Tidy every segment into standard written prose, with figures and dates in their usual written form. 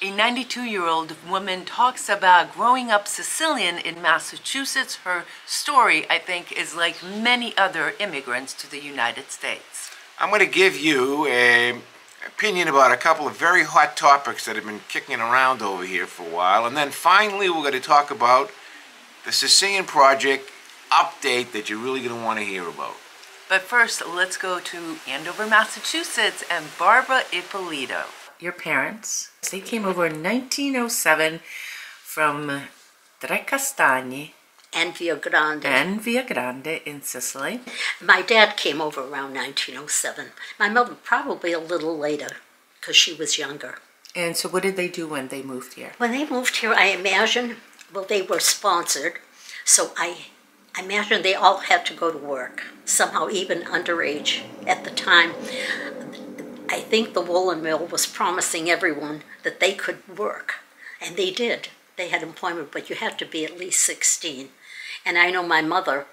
A 92-year-old woman talks about growing up Sicilian in Massachusetts. Her story, I think, is like many other immigrants to the United States. I'm going to give you an opinion about a couple of very hot topics that have been kicking around over here for a while. And then finally, we're going to talk about the Sicilian Project update that you're really going to want to hear about. But first, let's go to Andover, Massachusetts, and Barbara Ippolito. Your parents, they came over in 1907 from Trecastagni and Via Grande in Sicily. My dad came over around 1907. My mother probably a little later because she was younger. And so what did they do when they moved here? When they moved here, I imagine, well, they were sponsored, so I imagine they all had to go to work, somehow even underage at the time. I think the woolen mill was promising everyone that they could work, and they did. They had employment, but you had to be at least 16. And I know my mother,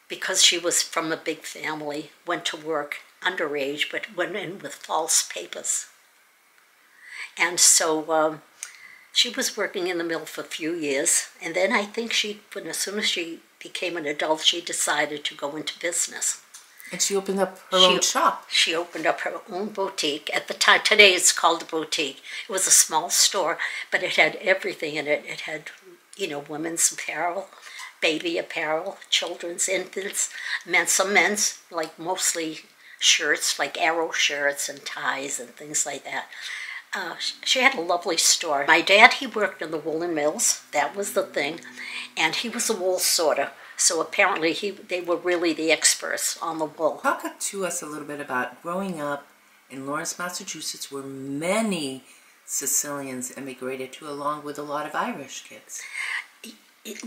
because she was from a big family, went to work underage, but went in with false papers. And so she was working in the mill for a few years, and then I think as soon as she became an adult, she decided to go into business. And she opened up her own shop. She opened up her own boutique. At the time, today it's called a boutique. It was a small store, but it had everything in it. It had, women's apparel, baby apparel, children's, infants, some men's, like mostly shirts, like arrow shirts and ties and things like that. She had a lovely store. My dad, he worked in the woolen mills. That was the thing. And he was a wool sorter. So apparently they were really the experts on the wool. Talk to us a little bit about growing up in Lawrence, Massachusetts, where many Sicilians immigrated to, along with a lot of Irish kids.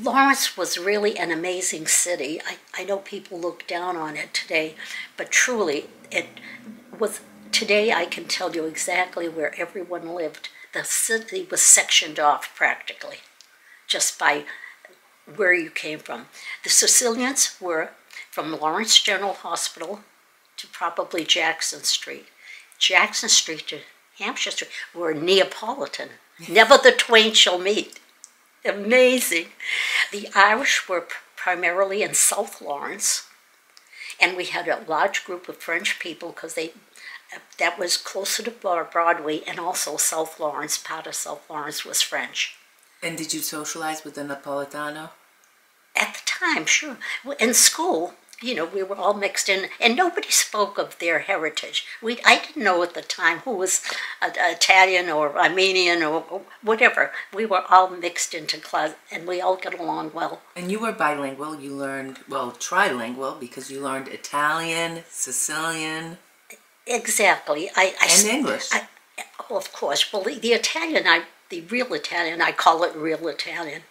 Lawrence was really an amazing city. I know people look down on it today, but truly it was. Today I can tell you exactly where everyone lived. The city was sectioned off practically, just by where you came from. The Sicilians were from Lawrence General Hospital to probably Jackson Street. Jackson Street to Hampshire Street were Neapolitan. Never the twain shall meet. Amazing. The Irish were primarily in South Lawrence, and we had a large group of French people because that was closer to Broadway, and also South Lawrence, part of South Lawrence was French. And did you socialize with the Napolitano? At the time, sure. In school, we were all mixed in, and nobody spoke of their heritage. I didn't know at the time who was Italian or Armenian or whatever. We were all mixed into class, and we all got along well. And you were bilingual. You learned, trilingual, because you learned Italian, Sicilian. Exactly. And English. Of course. Well, the Italian, the real Italian, I call it real Italian,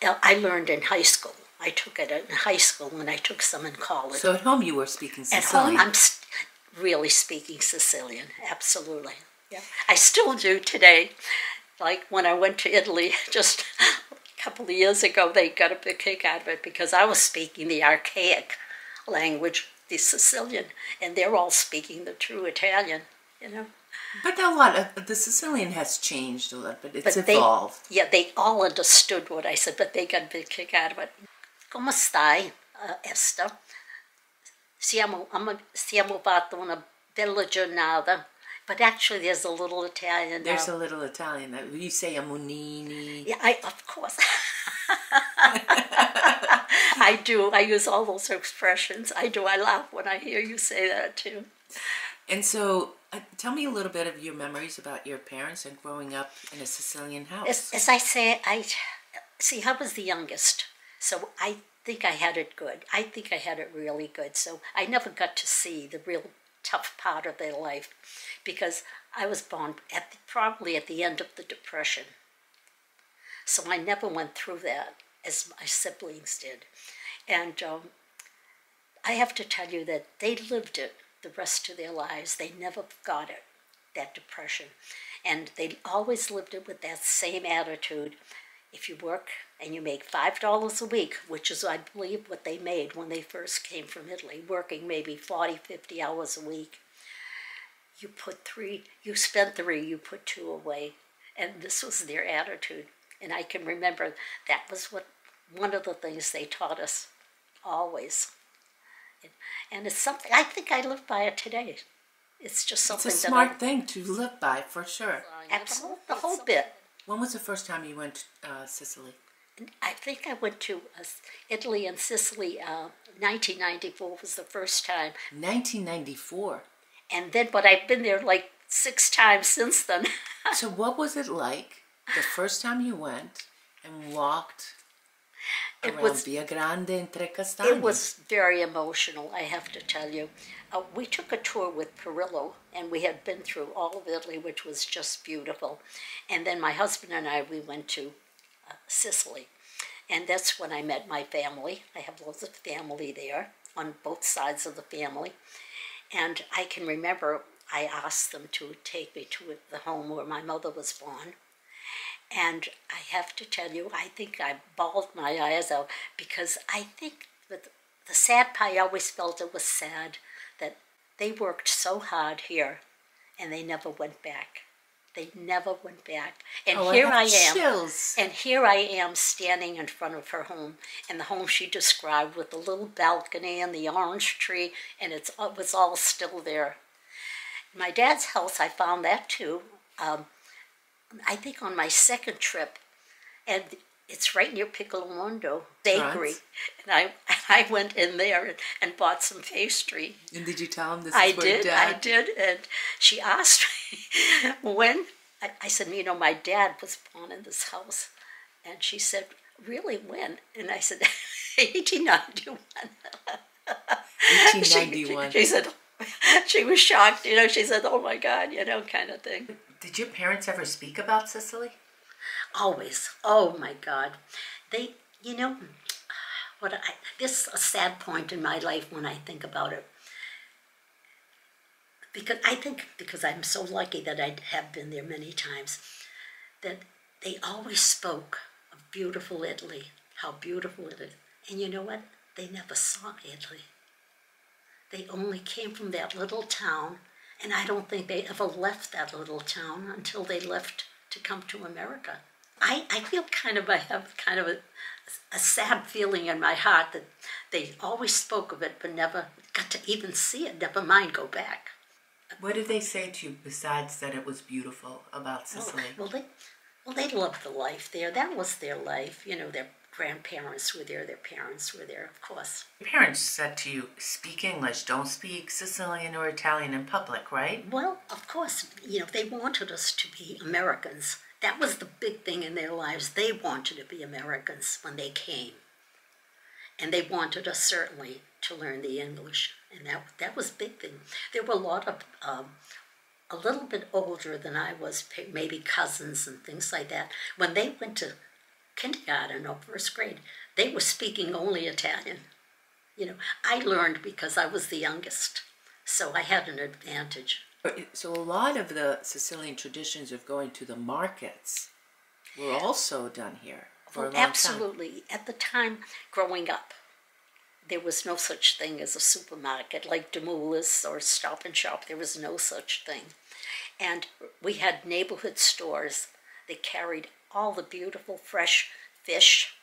I learned in high school. I took it in high school, and I took some in college. So at home you were speaking Sicilian? At home I'm really speaking Sicilian, absolutely. Yeah. I still do today. Like when I went to Italy just a couple of years ago, they got a big kick out of it because I was speaking the archaic language, the Sicilian, and they're all speaking the true Italian, But a lot of the Sicilian has changed a lot, but it's evolved. They all understood what I said, but they got a big kick out of it. Come stai, Esther? Stiamo fatto una bella giornata. But actually, there's a little Italian. There's a little Italian. You say amunini. Yeah, of course. I do. I use all those expressions. I do. I laugh when I hear you say that, too. And so, tell me a little bit of your memories about your parents and growing up in a Sicilian house. As I say, I was the youngest, so I think I had it good. I think I had it really good. So I never got to see the real tough part of their life because I was born probably at the end of the Depression. So I never went through that as my siblings did. And I have to tell you that they lived it the rest of their lives. They never got it, that depression. And they always lived it with that same attitude. If you work and you make $5 a week, which is, I believe, what they made when they first came from Italy, working maybe 40, 50 hours a week, you spent 3, you put 2 away. And this was their attitude. And I can remember that was one of the things they taught us always. And it's something, I think I live by it today. It's just something it's a smart thing to live by, for sure. Absolutely, the whole bit. When was the first time you went to Sicily? I think I went to Italy and Sicily. 1994 was the first time. 1994. And then, but I've been there like 6 times since then. So what was it like the first time you went and walked around Via Grande in Trecastagni? It was very emotional, I have to tell you. We took a tour with Perillo, and we had been through all of Italy, which was just beautiful. And then my husband and I, we went to Sicily. And that's when I met my family. I have lots of family there on both sides of the family. And I can remember I asked them to take me to the home where my mother was born. And I have to tell you, I think I bawled my eyes out because I think that the sad part, I always felt it was sad that they worked so hard here and they never went back. They never went back. And here I am. Chills. And here I am standing in front of her home, and the home she described with the little balcony and the orange tree, and it was all still there. My dad's house, I found that too. I think on my second trip, and it's right near Piccolo Mondo Bakery, Right. and I went in there and bought some pastry. And did you tell him this is where Dad? I did, and she asked me when. I said, you know, my dad was born in this house, and she said, really, when? And I said, 1891. 1891. She said, she was shocked, you know, she said, oh my God, you know, kind of thing. Did your parents ever speak about Sicily? Always. Oh my God. They, you know, this is a sad point in my life when I think about it. Because I'm so lucky that I have been there many times, that they always spoke of beautiful Italy, how beautiful it is. And you know what? They never saw Italy. They only came from that little town, and I don't think they ever left that little town until they left to come to America. I feel I have kind of a sad feeling in my heart that they always spoke of it, but never got to even see it, never mind go back. What did they say to you besides that it was beautiful about Sicily? They loved the life there. That was their life. You know, their grandparents were there, their parents were there, of course. Your parents said to you, speak English, don't speak Sicilian or Italian in public, right? Well, of course, you know, they wanted us to be Americans. That was the big thing in their lives. They wanted to be Americans when they came. And they wanted us certainly to learn the English. And that was a big thing. There were a lot of, a little bit older than I was, maybe cousins and things like that. When they went to kindergarten or first grade, they were speaking only Italian. You know, I learned because I was the youngest. So I had an advantage. So a lot of the Sicilian traditions of going to the markets were also done here for a long Absolutely. time. At the time, growing up, there was no such thing as a supermarket like Demoulas or Stop and Shop. There was no such thing. And we had neighborhood stores that carried all the beautiful fresh fish,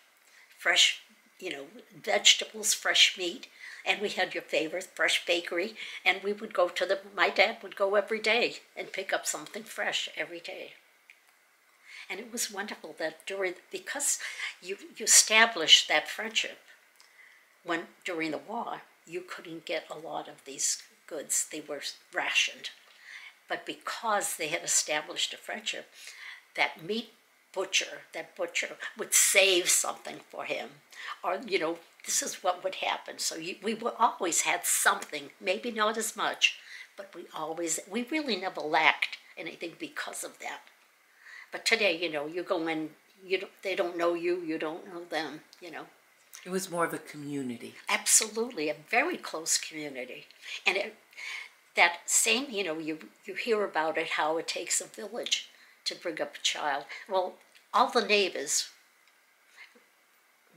fresh, you know, vegetables, fresh meat. And we had your favorite fresh bakery. And we would go my dad would go every day and pick up something fresh every day. And it was wonderful that because you established that friendship, during the war, you couldn't get a lot of these goods. They were rationed. But because they had established a friendship, that butcher would save something for him. Or, you know, this is what would happen. So we always had something, maybe not as much, but we really never lacked anything because of that. But today, you know, you go in, they don't know you, you don't know them, you know. It was more of a community. Absolutely, a very close community. And that same, you know, you hear about it, how it takes a village to bring up a child. Well, all the neighbors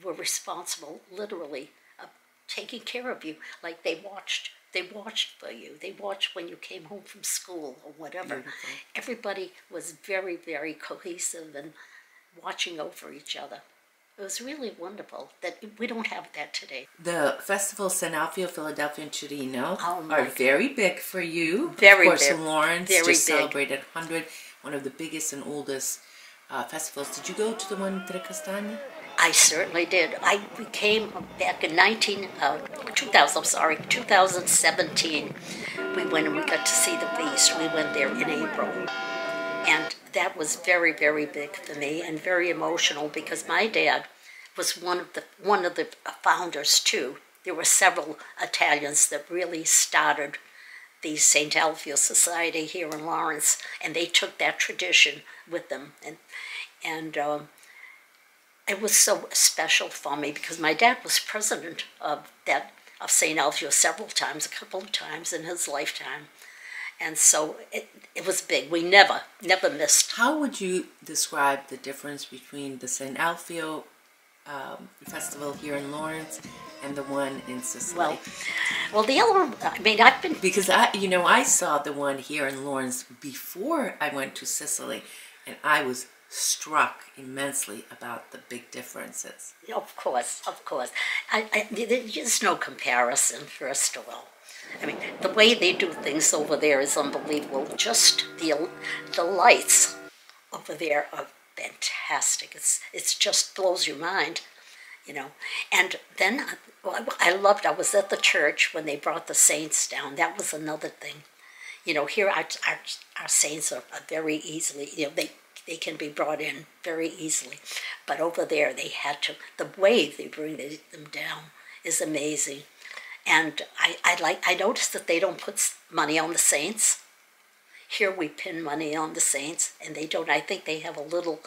were responsible, literally, of taking care of you. Like they watched They watched for you. They watched when you came home from school or whatever. Beautiful. Everybody was very, very cohesive and watching over each other. It was really wonderful. That we don't have that today. The Festival San Alfio, Philadelphia, and Chirino Oh, are my. very big for you. Very of course, big. Lawrence Very just big. celebrated 100, one of the biggest and oldest festivals. Did you go to the one in Trecastagni? I certainly did. We came back in 2017. We went and we got to see the feast. We went there in April. And that was very, very big for me and very emotional because my dad was one of the founders too. There were several Italians that really started the St. Alfio Society here in Lawrence, and they took that tradition with them. And it was so special for me because my dad was president of St. Alfio several times, a couple of times in his lifetime. And so it was big. We never missed. How would you describe the difference between the San Alfio festival here in Lawrence and the one in Sicily? Well, the other one, I mean, I've been... Because I saw the one here in Lawrence before I went to Sicily, and I was struck immensely about the big differences. Of course. There's no comparison, first of all. I mean, the way they do things over there is unbelievable. Just the lights over there are fantastic. It's just blows your mind, you know. And then I was at the church when they brought the saints down. That was another thing. You know, here our saints are very easily, you know, they can be brought in very easily. But over there they had to, the way they bring them down is amazing. And I noticed that they don't put money on the saints. Here we pin money on the saints, and they don't. I think they have a little...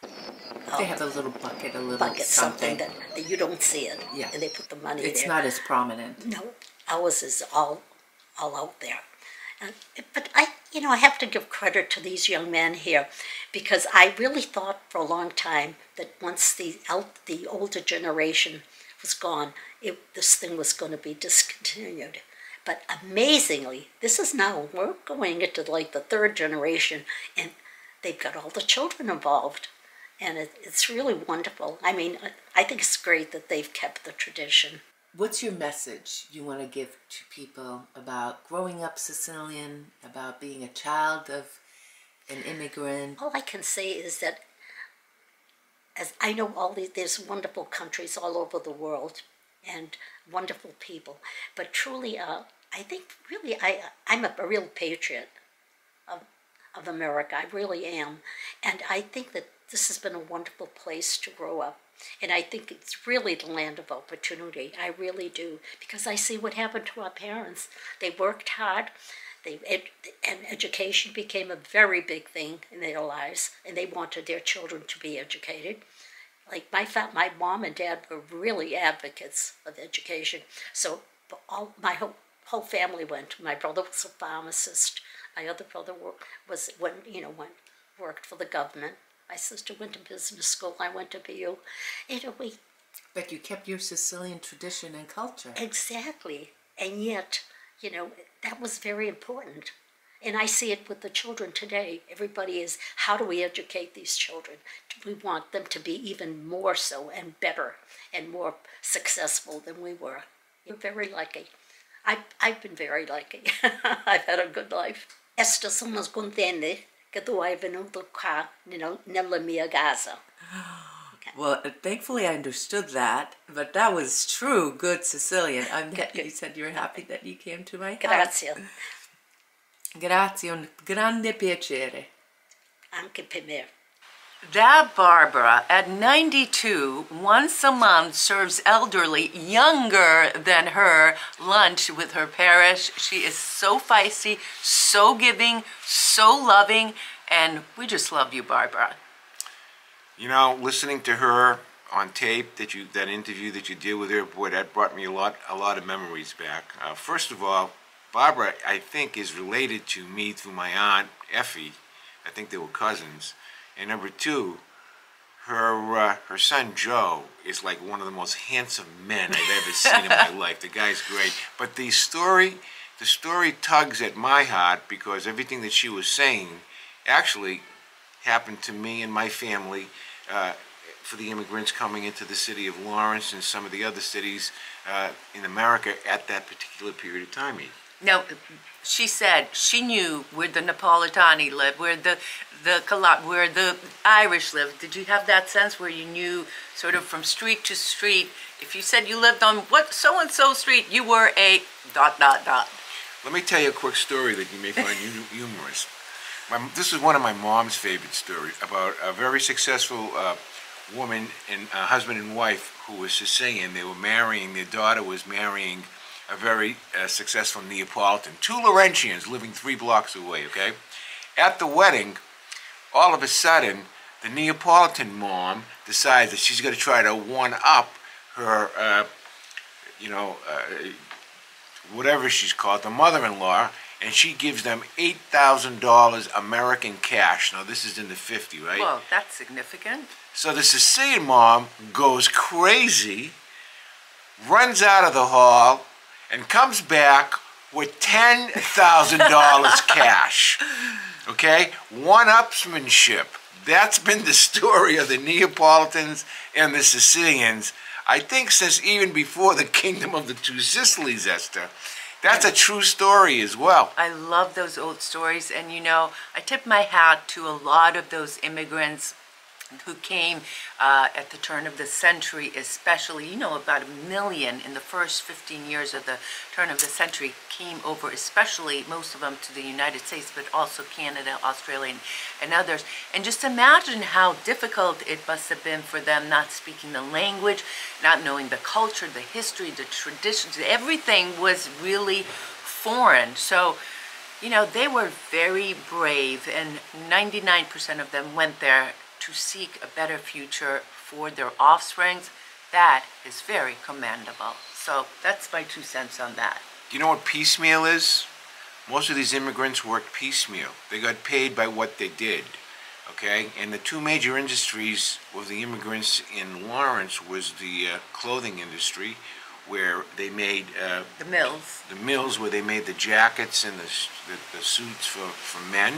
they have a little bucket, something that you don't see it. Yeah. And they put the money It's there. not as prominent. No, ours is all out there. But I have to give credit to these young men here, because I really thought for a long time that once the older generation was gone, this thing was going to be discontinued. But amazingly, we're going into like the third generation, and they've got all the children involved. And it's really wonderful. I mean, I think it's great that they've kept the tradition. What's your message you want to give to people about growing up Sicilian, about being a child of an immigrant? All I can say is that, as I know there's wonderful countries all over the world and wonderful people, but truly, I think really I'm a real patriot of America. I really am. And I think that this has been a wonderful place to grow up. And I think it's really the land of opportunity. I really do. Because I see what happened to our parents. They worked hard. And education became a very big thing in their lives. And they wanted their children to be educated. Like my mom and dad were really advocates of education. So my whole family went. My brother was a pharmacist. My other brother worked for the government. My sister went to business school. I went to BU. But you kept your Sicilian tradition and culture. Exactly. And yet, that was very important. And I see it with the children today. Everybody is, how do we educate these children? We want them to be even more so and better and more successful than we were. You're very lucky. I've been very lucky. I've had a good life. Sono contenta che tu hai venuto qua nella mia casa. Okay. Well, thankfully I understood that, but that was true, good Sicilian. Good. You said you were happy that you came to my house. Grazie. Grazie, un grande piacere. Anche per me. That Barbara, at 92, once a month serves elderly younger than her lunch with her parish. She is so feisty, so giving, so loving, and we just love you, Barbara. Listening to her on tape, that interview that you did with her, boy, that brought me a lot of memories back. First of all, Barbara, I think, is related to me through my aunt, Effie. I think they were cousins. And number two, her son Joe is like one of the most handsome men I've ever seen in my life. The guy's great. But the story tugs at my heart because everything that she was saying actually happened to me and my family for the immigrants coming into the city of Lawrence and some of the other cities in America at that particular period of time. Now, she said she knew where the Napolitani lived, where the Irish lived. Did you have that sense where you knew sort of from street to street? If you said you lived on what so-and-so street, you were a ... Let me tell you a quick story that you may find humorous. This is one of my mom's favorite stories about a very successful woman and husband and wife who was Sicilian. They were marrying, their daughter was marrying a very successful Neapolitan. Two Laurentians living 3 blocks away, okay? At the wedding, all of a sudden, the Neapolitan mom decides that she's going to try to one-up her, whatever she's called, the mother-in-law, and she gives them $8,000 American cash. Now, this is in the 50s, right? Well, that's significant. So the Sicilian mom goes crazy, runs out of the hall, and comes back with $10,000 cash. Okay? One-upsmanship. That's been the story of the Neapolitans and the Sicilians, I think, since even before the Kingdom of the Two Sicilies, Esther. That's a true story as well. I love those old stories, and I tip my hat to a lot of those immigrants who came at the turn of the century, especially, about 1 million in the first 15 years of the turn of the century came over, especially most of them to the United States, but also Canada, Australia, and others. And just imagine how difficult it must have been for them not speaking the language, not knowing the culture, the history, the traditions. Everything was really foreign. So, they were very brave, and 99% of them went there to seek a better future for their offsprings. That is very commendable. So that's my 2 cents on that. Do you know what piecemeal is? Most of these immigrants worked piecemeal. They got paid by what they did, okay? And the 2 major industries of the immigrants in Lawrence was the clothing industry, where they made the mills. The mills where they made the jackets and the suits for men,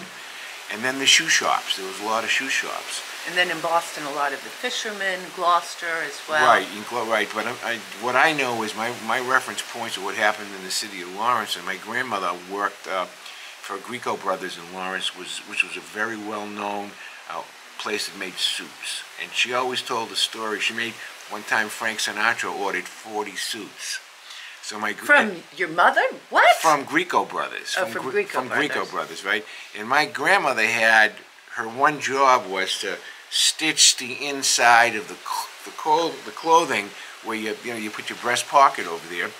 and then the shoe shops. There was a lot of shoe shops. And then in Boston, a lot of the fishermen, Gloucester as well. Right, right. But what I know is my reference points are what happened in the city of Lawrence. And my grandmother worked for Greco Brothers in Lawrence, which was a very well-known place that made suits. And she always told the story. She made, one time Frank Sinatra ordered 40 suits. So from your mother? What? From Greco Brothers. Oh, from Greco Brothers, right? And my grandmother had, her one job was to stitch the inside of the clothing where you put your breast pocket over there,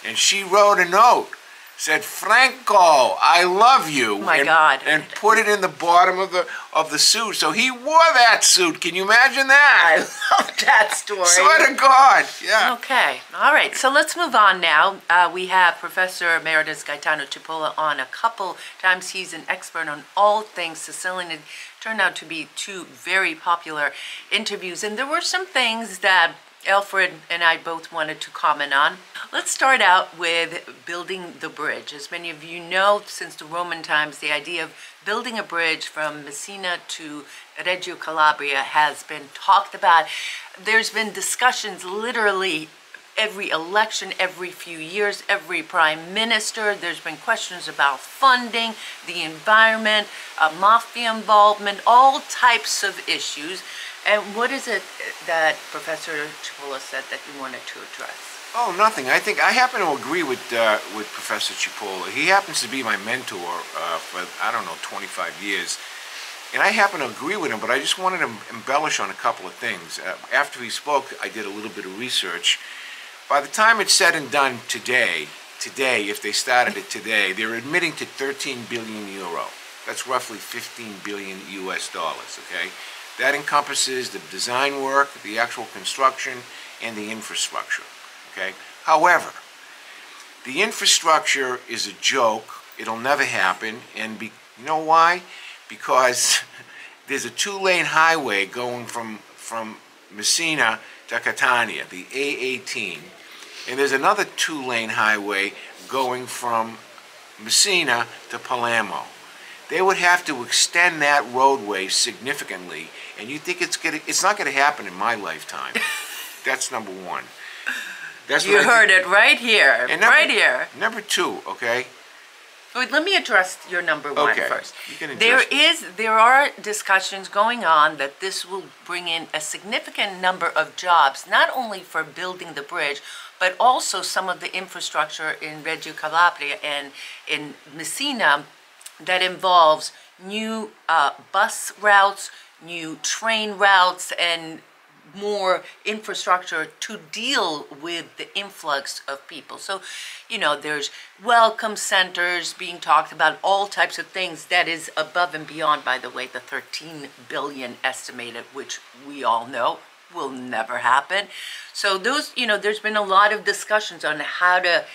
and she wrote a note, said, "Franco, I love you." Oh my God. And put it in the bottom of the suit. So he wore that suit. Can you imagine that? I love that story. Swear to God, yeah. Okay, all right. So let's move on now. We have Professor Emeritus Gaetano Cipolla on a couple times. He's an expert on all things Sicilian. It turned out to be 2 very popular interviews, and there were some things that Alfred and I both wanted to comment on. Let's start out with building the bridge. As many of you know, since the Roman times, the idea of building a bridge from Messina to Reggio Calabria has been talked about. There's been discussions literally every election, every few years, every prime minister. There's been questions about funding, the environment, mafia involvement, all types of issues. And what is it that Professor Cipolla said that you wanted to address? Oh, nothing. I think I happen to agree with Professor Cipolla. He happens to be my mentor for, I don't know, 25 years. And I happen to agree with him, but I just wanted to embellish on a couple of things. After he spoke, I did a little bit of research. By the time it's said and done today, if they started it today, they're admitting to 13 billion euro. That's roughly 15 billion US dollars, okay? That encompasses the design work, the actual construction, and the infrastructure, okay? However, the infrastructure is a joke. It'll never happen, and you know why? Because there's a 2-lane highway going from from Messina to Catania, the A18. And there's another 2-lane highway going from Messina to Palermo. They would have to extend that roadway significantly, and you think it's not going to happen in my lifetime. That's number one. That's you heard it right here, and right here. Number two, okay? But let me address your number one Okay. first. You can address There are discussions going on that this will bring in a significant number of jobs, not only for building the bridge, but also some of the infrastructure in Reggio Calabria and in Messina that involves new bus routes, new train routes, and more infrastructure to deal with the influx of people. So, you know, there's welcome centers being talked about, all types of things. That is above and beyond, by the way, the 13 billion estimated, which we all know will never happen. So those, you know, there's been a lot of discussions on how to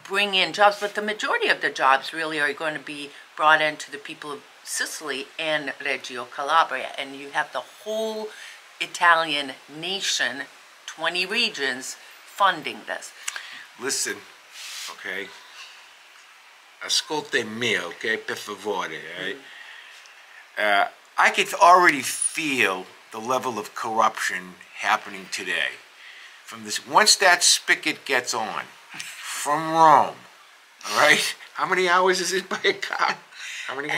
bring in jobs, but the majority of the jobs really are going to be brought into the people of Sicily and Reggio Calabria, and you have the whole Italian nation, 20 regions, funding this. Listen, okay? Ascoltami, okay? Per favore, right? I could already feel the level of corruption happening today. From this, once that spigot gets on, from Rome, all right? How many hours is it by a car? How many?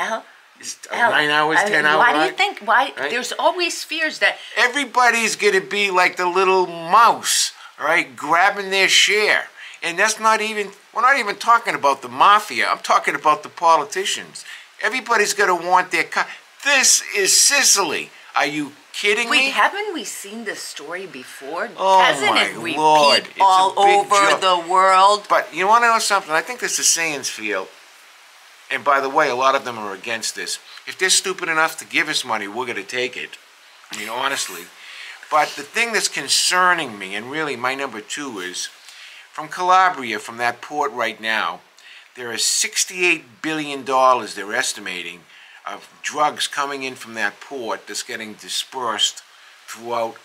It's 9 hours, 10 hours. Why do you think? Why? Right? There's always fears that Everybody's going to be like the little mouse, all right, grabbing their share. And that's not even, we're not even talking about the mafia. I'm talking about the politicians. Everybody's going to want their car. This is Sicily. Are you kidding me? Wait, haven't we seen this story before? Oh, Hasn't my it repeat Lord. It's a all big over joke. the world? But you want to know something? I think the Sicilians feel, and by the way, a lot of them are against this. If they're stupid enough to give us money, we're going to take it. I mean, honestly. But the thing that's concerning me, and really my number two is, from Calabria, from that port right now, there is $68 billion they're estimating of drugs coming in from that port that's getting dispersed throughout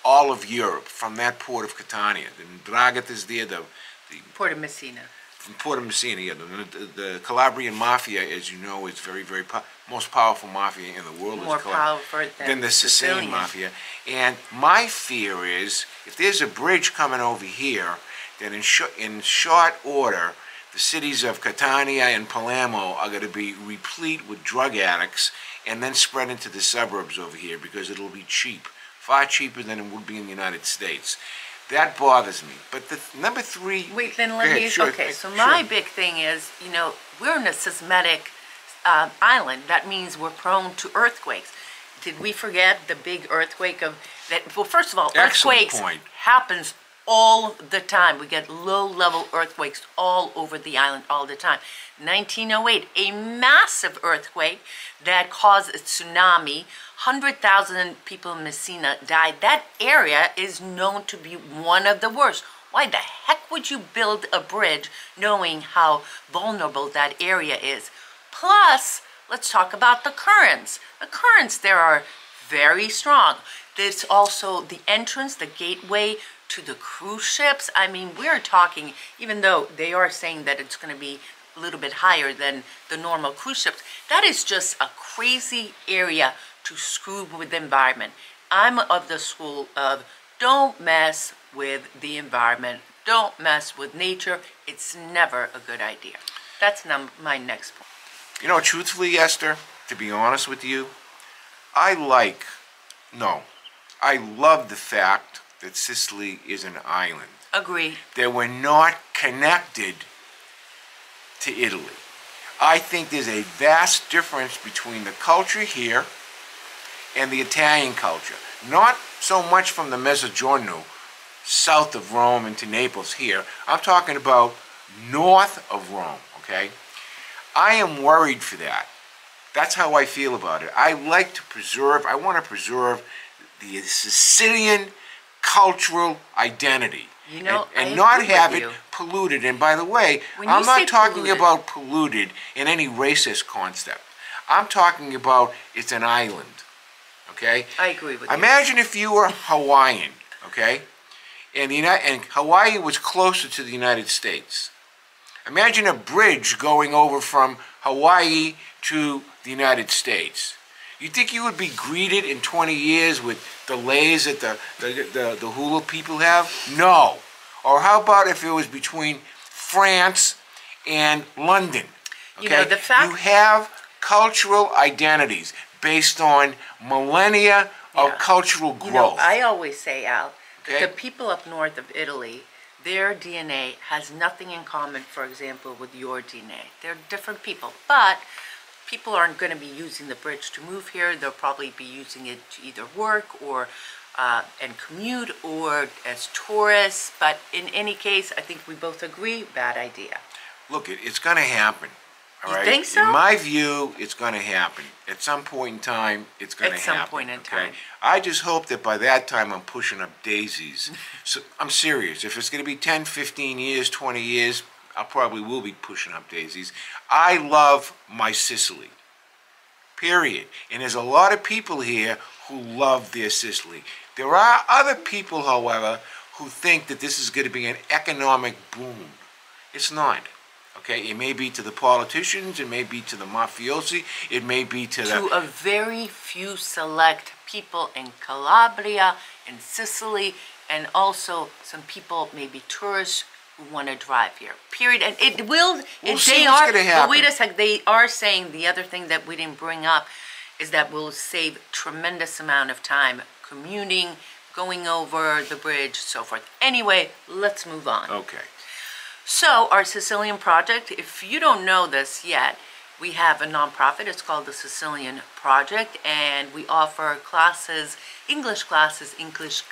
all of Europe from that port of Catania. The Draghet is there, the Port of Messina. from Port of Messina, yeah, the Calabrian mafia, as you know, is very, very most powerful mafia in the world. More powerful than the Sicilian mafia. And my fear is, if there's a bridge coming over here, then in short order, the cities of Catania and Palermo are going to be replete with drug addicts, and then spread into the suburbs over here because it'll be cheap, far cheaper than it would be in the United States. That bothers me. But the number three... Wait, then let me... Sure, okay, so sure. my big thing is, you know, we're in a seismic island. That means we're prone to earthquakes. Did we forget the big earthquake of... that? Well, first of all, Excellent earthquakes point. happens all the time. We get low-level earthquakes all over the island all the time. 1908, a massive earthquake that caused a tsunami. 100,000 people in Messina died. That area is known to be one of the worst. Why the heck would you build a bridge knowing how vulnerable that area is? Plus, let's talk about the currents. The currents there are very strong. There's also the entrance, the gateway to the cruise ships. I mean, we're talking, even though they are saying that it's going to be a little bit higher than the normal cruise ships, that is just a crazy area to screw with the environment. I'm of the school of don't mess with the environment, don't mess with nature. It's never a good idea. That's my next point. You know, truthfully, Esther, to be honest with you, I love the fact that Sicily is an island. Agree. That we're not connected to Italy. I think there's a vast difference between the culture here and the Italian culture. Not so much from the Mezzogiorno, south of Rome into Naples here. I'm talking about north of Rome, okay? I am worried for that. That's how I feel about it. I want to preserve the Sicilian cultural identity. You know, and not have it polluted. And by the way, I'm not talking about polluted in any racist concept. I'm talking about it's an island. Okay? I agree with you. Imagine if you were Hawaiian, okay? And Hawaii was closer to the United States. Imagine a bridge going over from Hawaii to the United States. You think you would be greeted in 20 years with delays that the hula people have? No. Or how about if it was between France and London? Okay? You know, the fact... You have cultural identities based on millennia of cultural growth. You know, I always say, Al, okay? that the people up north of Italy, their DNA has nothing in common, for example, with your DNA. They're different people, but people aren't going to be using the bridge to move here. They'll probably be using it to either work or and commute or as tourists. But in any case, I think we both agree, bad idea. Look, it's going to happen. All right? You think so? In my view, it's going to happen. At some point in time, it's going to happen. At some point in time. I just hope that by that time I'm pushing up daisies. So I'm serious. If it's going to be 10, 15 years, 20 years, I probably will be pushing up daisies. I love my Sicily. Period. And there's a lot of people here who love their Sicily. There are other people, however, who think that this is going to be an economic boom. It's not. Okay, it may be to the politicians, it may be to the mafiosi, it may be to a very few select people in Calabria, in Sicily, and also some people, maybe tourists, who want to drive here. Period. And it will. We'll see what's going to happen. But wait a sec. They are saying the other thing that we didn't bring up is that we'll save tremendous amount of time commuting, going over the bridge, so forth. Anyway, let's move on. Okay. So our Sicilian Project, if you don't know this yet, we have a nonprofit. It's called the Sicilian Project, and we offer classes, English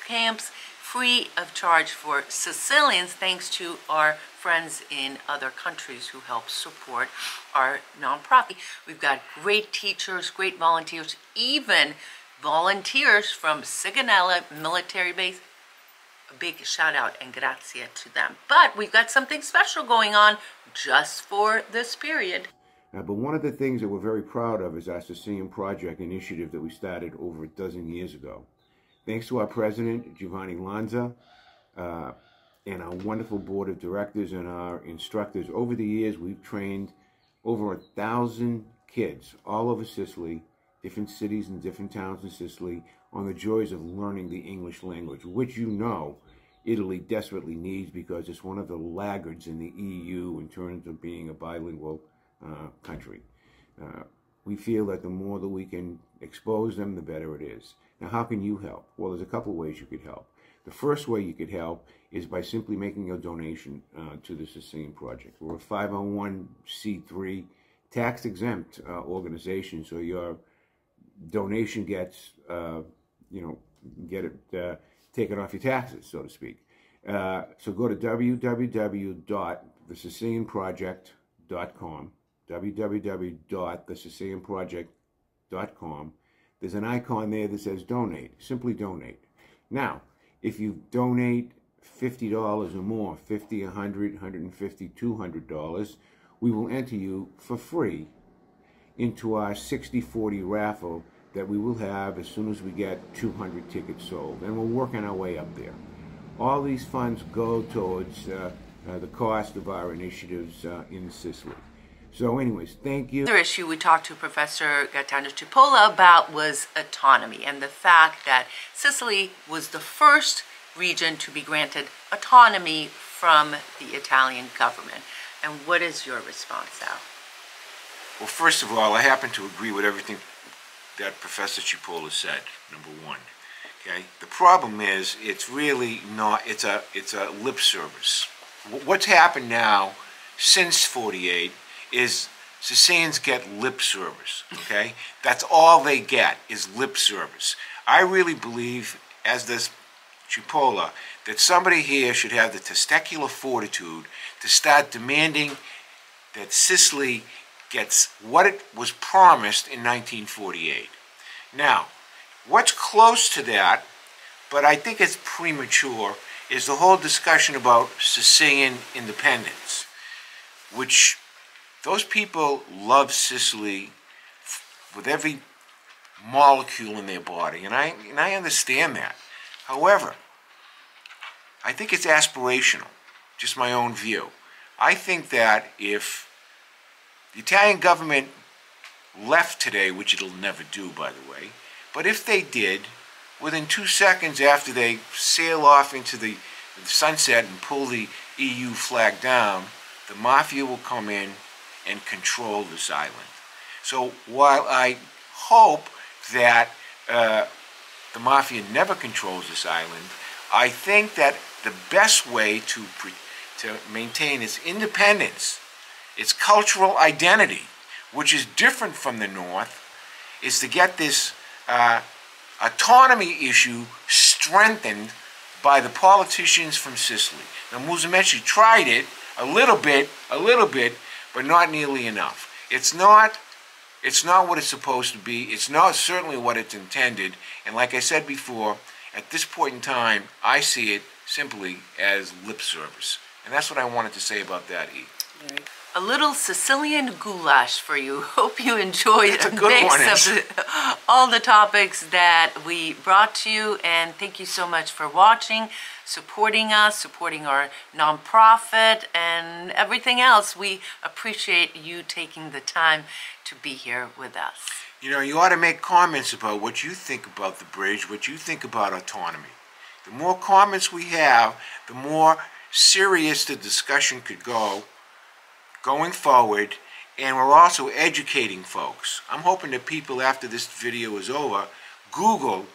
camps, free of charge for Sicilians, thanks to our friends in other countries who help support our nonprofit. We've got great teachers, great volunteers, even volunteers from Sigonella military base. A big shout out and grazie to them. But we've got something special going on just for this period. But one of the things that we're very proud of is our Sicilian Project initiative that we started over a dozen years ago. Thanks to our president, Giovanni Lanza, and our wonderful board of directors and our instructors, over the years we've trained over 1,000 kids all over Sicily, different cities and different towns in Sicily, on the joys of learning the English language, which you know Italy desperately needs because it's one of the laggards in the EU in terms of being a bilingual country. We feel that the more that we can expose them, the better it is. Now, how can you help? Well, there's a couple of ways you could help. The first way you could help is by simply making a donation to the Sicilian Project. We're a 501c3 tax-exempt organization, so your donation gets, taken off your taxes, so to speak. So go to www.thesicilianproject.com, www.thesicilianproject.com. There's an icon there that says donate. Simply donate. Now, if you donate $50 or more, $50, $100, $150, $200, we will enter you for free into our 60-40 raffle that we will have as soon as we get 200 tickets sold. And we're working our way up there. All these funds go towards the cost of our initiatives in Sicily. So anyways, thank you. Another issue we talked to Professor Gaetano Cipolla about was autonomy and the fact that Sicily was the first region to be granted autonomy from the Italian government. And what is your response, Al? Well, first of all, I happen to agree with everything that Professor Cipolla said, number one. Okay? The problem is, it's really not, it's a lip service. What's happened now since 48 is Sicilians get lip service, okay? That's all they get is lip service. I really believe, as does Cipolla, that somebody here should have the testicular fortitude to start demanding that Sicily gets what it was promised in 1948. Now, what's close to that, but I think it's premature, is the whole discussion about Sicilian independence, which those people love Sicily with every molecule in their body, and I understand that. However, I think it's aspirational, just my own view. I think that if the Italian government left today, which it'll never do, by the way, but if they did, within 2 seconds after they sail off into the sunset and pull the EU flag down, the mafia will come in and control this island. So while I hope that the mafia never controls this island, I think that the best way to maintain its independence, its cultural identity, which is different from the North, is to get this autonomy issue strengthened by the politicians from Sicily. Now, Musumeci tried it a little bit, but not nearly enough. It's not what it's supposed to be. It's not certainly what it's intended. And like I said before, at this point in time, I see it simply as lip service. And that's what I wanted to say about that, E. A little Sicilian goulash for you. Hope you enjoyed a mix of all the topics that we brought to you, and thank you so much for watching, supporting us, supporting our nonprofit, and everything else. We appreciate you taking the time to be here with us. You know, you ought to make comments about what you think about the bridge, what you think about autonomy. The more comments we have, the more serious the discussion could go going forward, and we're also educating folks. I'm hoping that people, after this video is over, Google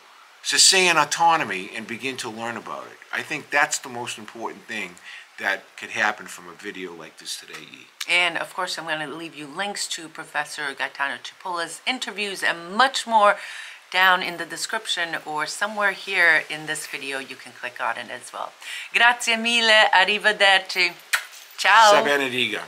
Sicilian autonomy and begin to learn about it. I think that's the most important thing that could happen from a video like this today, E. And of course, I'm going to leave you links to Professor Gaetano Cipolla's interviews and much more down in the description, or somewhere here in this video you can click on it as well. Grazie mille, arrivederci. Ciao. Sa bene diga.